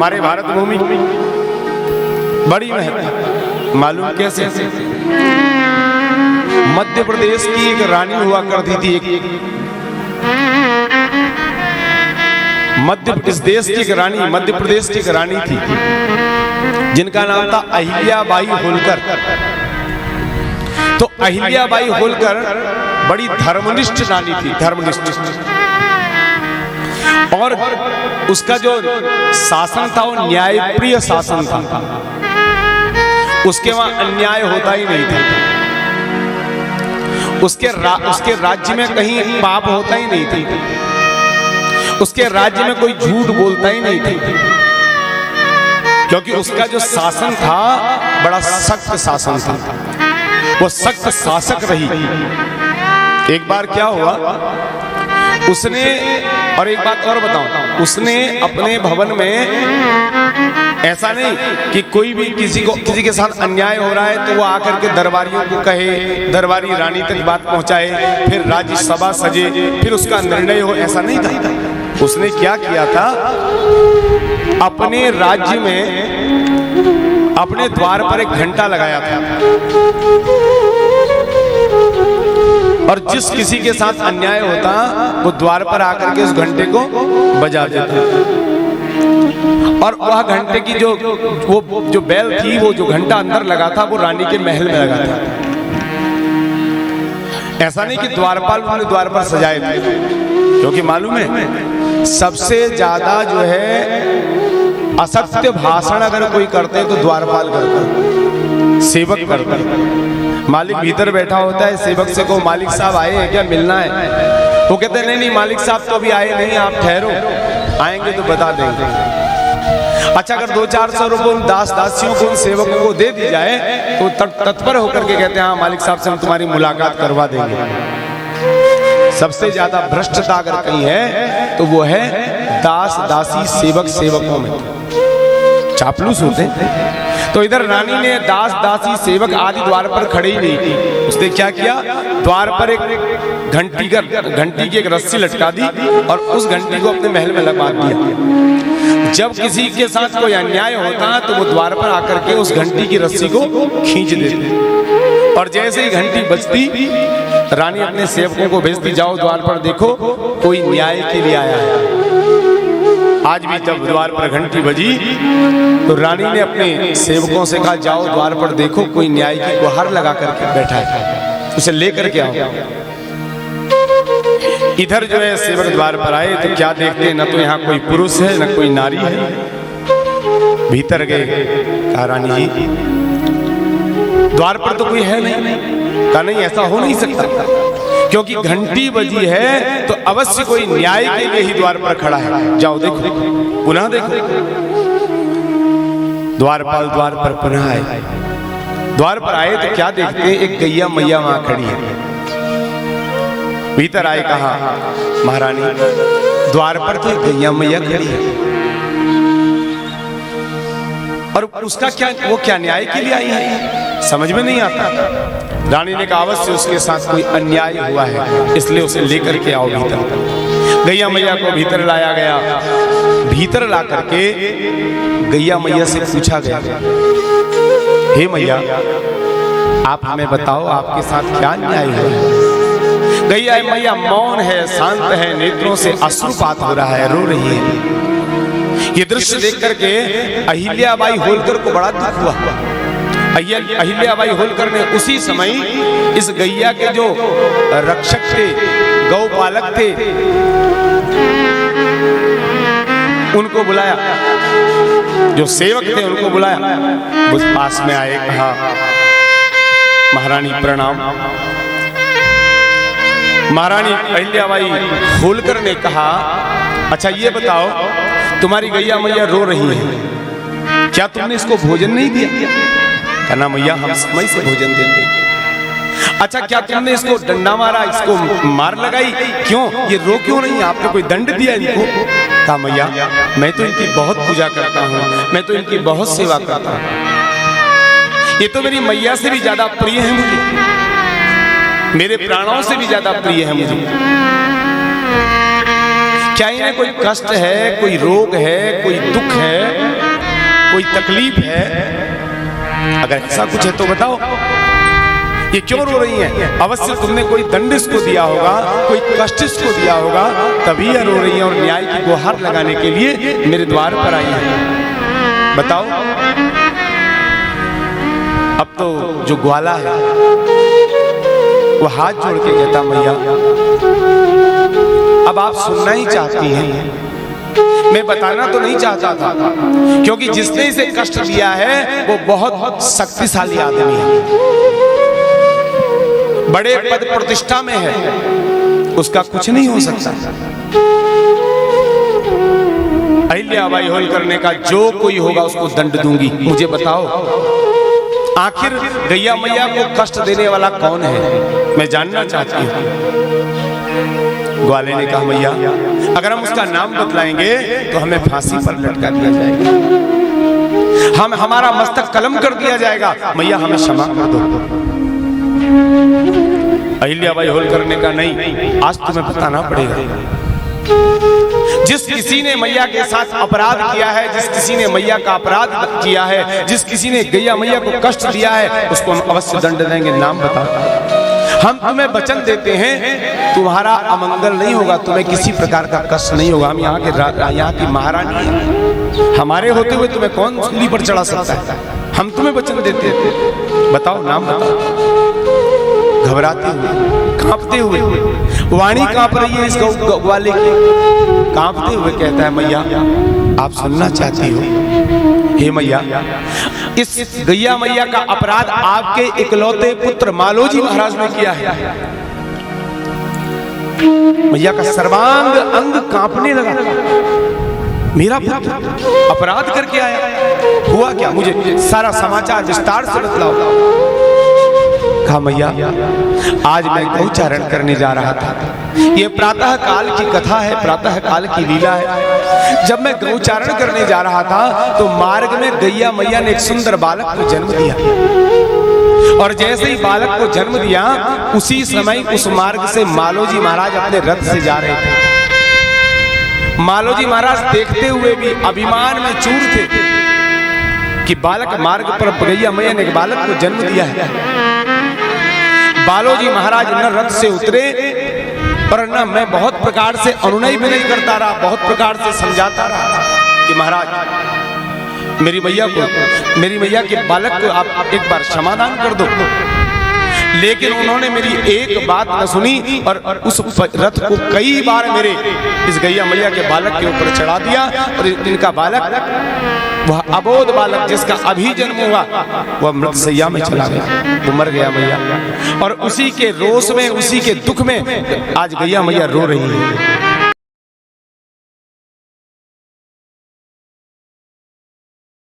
हमारे भारत भूमि बड़ी महत्व मालूम कैसे? मध्य प्रदेश की एक रानी हुआ करती थी, इस देश की एक रानी, मध्य प्रदेश की एक रानी थी जिनका नाम था अहिल्याबाई होलकर। तो अहिल्याबाई होलकर बड़ी धर्मनिष्ठ रानी थी, धर्मनिष्ठ, और उसका जो शासन था वो न्यायप्रिय शासन था। उसके वहां अन्याय होता ही नहीं था, उसके राज्य में कहीं पाप होता ही नहीं था, उसके राज्य में कोई झूठ बोलता ही नहीं था, क्योंकि उसका जो शासन था बड़ा सख्त शासन था, वो सख्त शासक रही। एक बार क्या हुआ, उसने, और एक बात और बताऊं, उसने अपने भवन में, ऐसा नहीं कि कोई भी किसी के साथ अन्याय हो रहा है तो वो आकर के दरबारियों को कहे, दरबारी रानी तक बात पहुंचाए, फिर राज्यसभा सजे, फिर उसका निर्णय हो, ऐसा नहीं था। उसने क्या किया था, अपने राज्य में अपने द्वार पर एक घंटा लगाया था, और जिस किसी के साथ अन्याय होता वो द्वार पर आकर के उस घंटे को बजा देता, और वह घंटे की जो बेल थी, वो जो घंटा अंदर लगा था वो रानी के महल में लगा था। ऐसा नहीं कि द्वारपाल उन्होंने द्वार पर सजाए थे, क्योंकि मालूम है सबसे ज्यादा जो है असत्य भाषण अगर कोई करते हैं तो द्वारपाल करता, सेवक करता। मालिक भीतर बैठा होता है, सेवक से को मालिक साहब आए हैं क्या, मिलना है? वो कहते हैं नहीं मालिक साहब तो अभी आए नहीं, आप ठहरो, आएंगे तो बता देंगे। अच्छा, अगर 200-400 रुपए उन दास दासियों को, उन सेवकों को दे दी जाए तो तत्पर होकर के कहते हैं हाँ मालिक साहब से हम तुम्हारी मुलाकात करवा देंगे। सबसे ज्यादा भ्रष्टता अगर कहीं है तो वो है दास दासी सेवक सेवकों में, चापलूस होते हैं। तो इधर रानी ने दास दासी सेवक आदि द्वार पर खड़े ही नहीं थी, उसने क्या किया, द्वार पर एक घंटी की एक रस्सी लटका दी और उस घंटी को अपने महल में लगा दिया। जब किसी के साथ कोई अन्याय होता तो वो द्वार पर आकर के उस घंटी की रस्सी को खींच देते, और जैसे ही घंटी बजती रानी अपने सेवकों को भेजती, जाओ द्वार पर देखो कोई न्याय के लिए आया है। आज भी जब द्वार पर घंटी बजी तो रानी ने अपने सेवकों से कहा जाओ द्वार पर देखो कोई न्याय की गुहार लगा करके बैठा है, उसे लेकर के आओ। इधर जो है सेवक द्वार पर आए तो क्या देखते हैं, न तो यहाँ कोई पुरुष है न कोई नारी है। भीतर गए, कहा रानी जी द्वार पर तो कोई है नहीं। कहा नहीं, ऐसा हो नहीं सकता, क्योंकि घंटी बजी है तो अवश्य कोई न्याय के लिए ही द्वार पर खड़ा है, जाओ देखो, पुनः देखो। द्वारपाल द्वार पर पुनः आए, द्वार पर आए तो क्या देखते हैं, एक गैया मैया वहां खड़ी है। भीतर आए, कहा महारानी द्वार पर तो गैया मैया खड़ी है, और उसका क्या, वो क्या न्याय के लिए आई है, समझ में नहीं आता। रानी ने कहा अवश्य उसके साथ कोई अन्याय हुआ है, इसलिए उसे लेकर के आओ भीतर। गैया मैया को भीतर लाया गया। भीतर ला करके गैया मैया से पूछा गया, हे मैया आप हमें बताओ आपके साथ क्या अन्याय है। गैया मैया मौन है, शांत है, नेत्रों से अश्रुपात हो रहा है, रो रही है। ये दृश्य देख करके अहिल्याबाई होलकर को बड़ा दुख हुआ। अहिल्याबाई होलकर ने उसी समय इस गैया के जो रक्षक थे, गौपालक थे, उनको बुलाया, जो सेवक थे उनको बुलाया। उस पास में आए, कहा महारानी प्रणाम। महारानी अहिल्याबाई होलकर ने कहा अच्छा ये बताओ तुम्हारी गैया मैया रो रही है, क्या तुमने इसको भोजन नहीं दिया? कहना मैया हम समय से भोजन देते हैं। अच्छा क्या तुमने इसको डंडा मारा, इसको मार लगाई, क्यों ये रो क्यों नहीं, आपने कोई दंड दिया इनको? कहा मैया मैं तो इनकी बहुत पूजा करता हूँ, मैं तो इनकी बहुत सेवा करता हूँ, ये तो मेरी मैया से भी ज्यादा प्रिय है मुझे, मेरे प्राणों से भी ज्यादा प्रिय है मुझे, क्या इन्हें कोई कष्ट है, कोई रोग है, कोई दुख है, कोई तकलीफ है? अगर ऐसा कुछ है तो बताओ, ये क्यों रो रही हैं? अवश्य तुमने कोई दंड इसको दिया होगा, कोई कष्ट इसको दिया होगा, तभी ये रो रही हैं और न्याय की गुहार लगाने के लिए मेरे द्वार पर आई हैं। बताओ। अब तो जो ग्वाला है वो हाथ जोड़ के कहता, मैया अब आप सुनना ही चाहती हैं, मैं बताना तो नहीं चाहता था, क्योंकि जिसने इसे कष्ट दिया है वो बहुत शक्तिशाली आदमी है, बड़े पद प्रतिष्ठा में है, उसका कुछ नहीं हो सकता। अहिल्याबाई होलकर ने कहा, जो कोई होगा उसको दंड दूंगी। मुझे बताओ, आखिर गैया मैया को कष्ट देने वाला कौन है, मैं जानना चाहती हूँ। ग्वाले ने कहा, मैया अगर हम उसका नाम बतलाएंगे तो हमें फांसी पर लटका दिया जाएगा, हमारा मस्तक कलम कर दिया जाएगा, मैया हमें क्षमा कर दो। अहिल्याबाई होलकर ने कहा, नहीं, आज तुम्हें बताना पड़ेगा। जिस किसी ने मैया के साथ अपराध किया है, जिस किसी ने मैया का अपराध किया है, जिस किसी ने गैया मैया को कष्ट दिया है, उसको हम अवश्य दंड देंगे। नाम बताओ। हम तुम्हें वचन देते हैं, तुम्हारा अमंगल नहीं होगा, तुम्हें किसी प्रकार का कष्ट नहीं होगा। हम यहाँ की महारानी हैं, हमारे होते हुए तुम्हें कौन सूली पर चढ़ा सकता है? हम तुम्हें वचन देते हैं, बताओ, नाम बताओ। घबराते हुए, कांपते हुए, वाणी कांप रही है इस ग्वाले की, कांपते हुए कहता है, मैया आप सुनना चाहती हो? हे मैया, इस गैया मैया का अपराध आपके इकलौते पुत्र मालोजी महाराज ने किया है। मैया का सर्वांग अंग कांपने लगा। मेरा पुत्र अपराध करके आया, हुआ क्या? मुझे सारा समाचार विस्तार से बतलाओ। कहा, मैया आज मैं गौचारण करने जा रहा था, ये प्रातः काल की कथा है, प्रातः काल की लीला है। जब मैं गौचारण करने जा रहा था तो मार्ग में गैया मैया ने एक सुंदर बालक को जन्म दिया, और जैसे ही बालक को जन्म दिया उसी समय उस मार्ग से मालोजी महाराज अपने रथ से जा रहे थे। मालोजी महाराज देखते हुए भी अभिमान में चूर थे कि बालक मार्ग पर गैया मैया ने बालक को जन्म दिया है। बालोजी महाराज न रथ से उतरे और न मैं बहुत प्रकार से अनुनय भी नहीं करता रहा, बहुत प्रकार से समझाता रहा कि महाराज मेरी मैया के बालक को आप एक बार क्षमादान कर दो। लेकिन उन्होंने मेरी एक बात न सुनी और उस रथ को कई बार मेरे इस गैया मैया के बालक के ऊपर चढ़ा दिया, और इनका बालक, वह अबोध बालक जिसका अभी जन्म हुआ, वह मृतशैया में चला गया, वो मर गया मैया। और उसी के रोष में, उसी के दुख में आज गैया मैया रो रही है।